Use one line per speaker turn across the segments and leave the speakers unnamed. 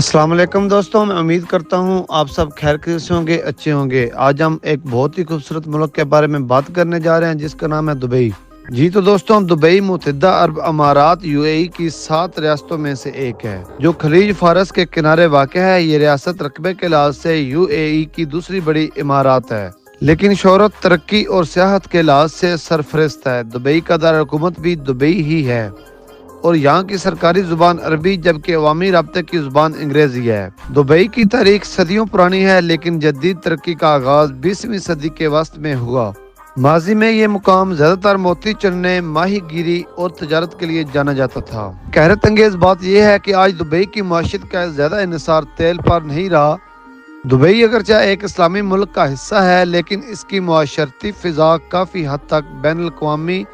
अस्सलाम वालेकुम दोस्तों, मैं उम्मीद करता हूँ आप सब खैर खैरियत से होंगे, अच्छे होंगे। आज हम एक बहुत ही खूबसूरत मुल्क के बारे में बात करने जा रहे हैं जिसका नाम है दुबई। जी तो दोस्तों, दुबई मुत्तहिदा अरब अमारात यूएई की 7 रियासतों में से एक है जो खलीज फारस के किनारे वाक़ है। ये रियासत रकबे के लिहाज से यूएई की दूसरी बड़ी इमारत है, लेकिन शोहरत, तरक्की और सियाहत के लिहाज से सरफहरिस्त है। दुबई का दार हुकूमत भी दुबई ही है और यहाँ की सरकारी जुबान अरबी जबकि अवामी राब्ते की जुबान अंग्रेजी है। दुबई की तारीख सदियों पुरानी है, लेकिन जदीद तरक्की का आगाज 20वीं सदी के वस्त में हुआ। माजी में ये मुकाम ज्यादातर मोती चुनने, माहीगीरी और तजारत के लिए जाना जाता था। हैरत अंगेज बात यह है कि आज दुबई की माशियत का ज्यादा इन्हिसार तेल पर नहीं रहा। दुबई अगरचे एक इस्लामी मुल्क का हिस्सा है, लेकिन इसकी मुआशरती फिजा काफ़ी हद तक बैनुल अक़वामी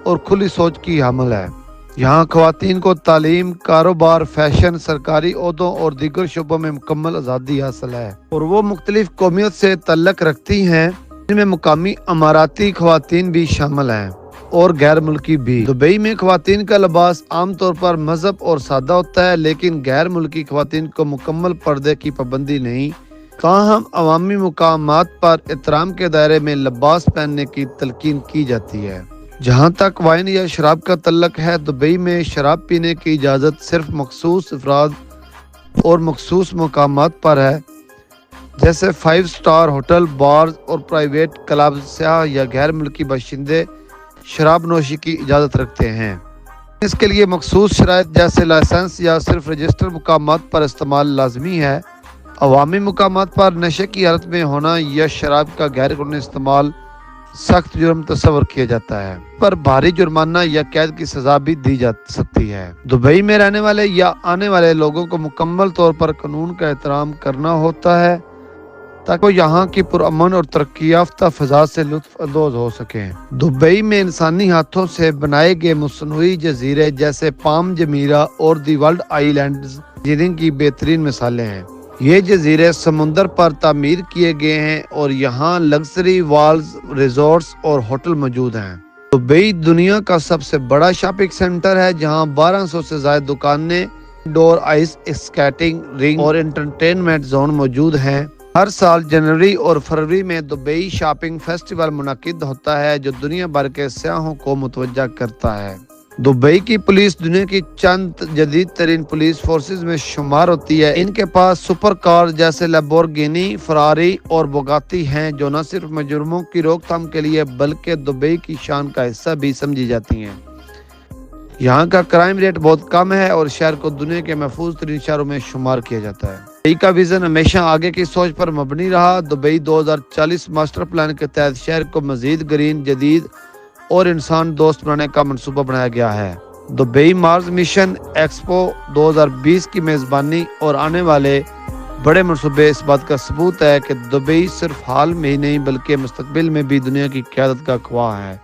और खुली सोच की हामिल है। यहाँ ख़वातीन को तालीम, कारोबार, फैशन, सरकारी ओहदों और दीगर शोबों में मुकम्मल आज़ादी हासिल है और वो मुख्तलिफ कौमियत से तल्लक रखती हैं, जिनमें मुकामी अमाराती ख़वातीन भी शामिल हैं और गैर मुल्की भी। दुबई में ख़वातीन का लिबास आमतौर पर मजहब और सादा होता है, लेकिन गैर मुल्की ख़वातीन को मुकम्मल पर्दे की पाबंदी नहीं, ताहम अवामी मुकामात पर एहतराम के दायरे में लिबास पहनने की तलकीन की जाती है। जहाँ तक वाइन या शराब का तल्लक है, दुबई में शराब पीने की इजाज़त सिर्फ मखसूस अफराद और मखसूस मकामात पर है, जैसे 5 स्टार होटल, बार्स और प्राइवेट क्लब। सयाह या गैर मुल्की बाशिंदे शराब नोशी की इजाज़त रखते हैं। इसके लिए मखसूस शराइत जैसे लाइसेंस या सिर्फ रजिस्टर मुकामात पर इस्तेमाल लाजमी है। अवामी मुकामात पर नशे की हालत में होना या शराब का गैर कानूनी इस्तेमाल सख्त जुर्म तस्वर किया जाता है, पर भारी जुर्माना या कैद की सजा भी दी जा सकती है। दुबई में रहने वाले या आने वाले लोगों को मुकम्मल तौर पर कानून का एहतराम करना होता है ताकि वो यहाँ की पुरअमन और तरक्की याफ्ता फिजा से लुत्फ अंदोज हो सके। दुबई में इंसानी हाथों से बनाए गए मसनूई जजीरे जैसे पाम जमीरा और दी वर्ल्ड आइलैंड्स इंजीनियरिंग की बेहतरीन मिसालें हैं। ये जजीरे समुंदर पर तामीर किए गए हैं और यहाँ लग्जरी वाल्स, रिजॉर्ट्स और होटल मौजूद हैं। दुबई दुनिया का सबसे बड़ा शॉपिंग सेंटर है, जहाँ 1200 से ज्यादा दुकानें, इंडोर आइस स्केटिंग रिंग और एंटरटेनमेंट जोन मौजूद हैं। हर साल जनवरी और फरवरी में दुबई शॉपिंग फेस्टिवल मुनक्किद होता है जो दुनिया भर के सयाहों को मुतवज्जा करता है। दुबई की पुलिस दुनिया की चंद जदीद तरीन पुलिस फोर्सेस में शुमार होती है। इनके पास सुपर कार जैसे लैम्बोर्गिनी, फरारी और बुगाती हैं, जो न सिर्फ मुजरिमों की रोकथाम के लिए बल्कि दुबई की शान का हिस्सा भी समझी जाती हैं। यहाँ का क्राइम रेट बहुत कम है और शहर को दुनिया के महफूज तरीन शहरों में शुमार किया जाता है। दुबई का विजन हमेशा आगे की सोच पर मबनी रहा। दुबई 2040 मास्टर प्लान के तहत शहर को मजीद ग्रीन, जदीद और इंसान दोस्त बनाने का मंसूबा बनाया गया है। दुबई मार्स मिशन एक्सपो 2020 की मेजबानी और आने वाले बड़े मंसूबे इस बात का सबूत है कि दुबई सिर्फ हाल में ही नहीं बल्कि मुस्तकबिल में भी दुनिया की क़यादत का ख्वाह है।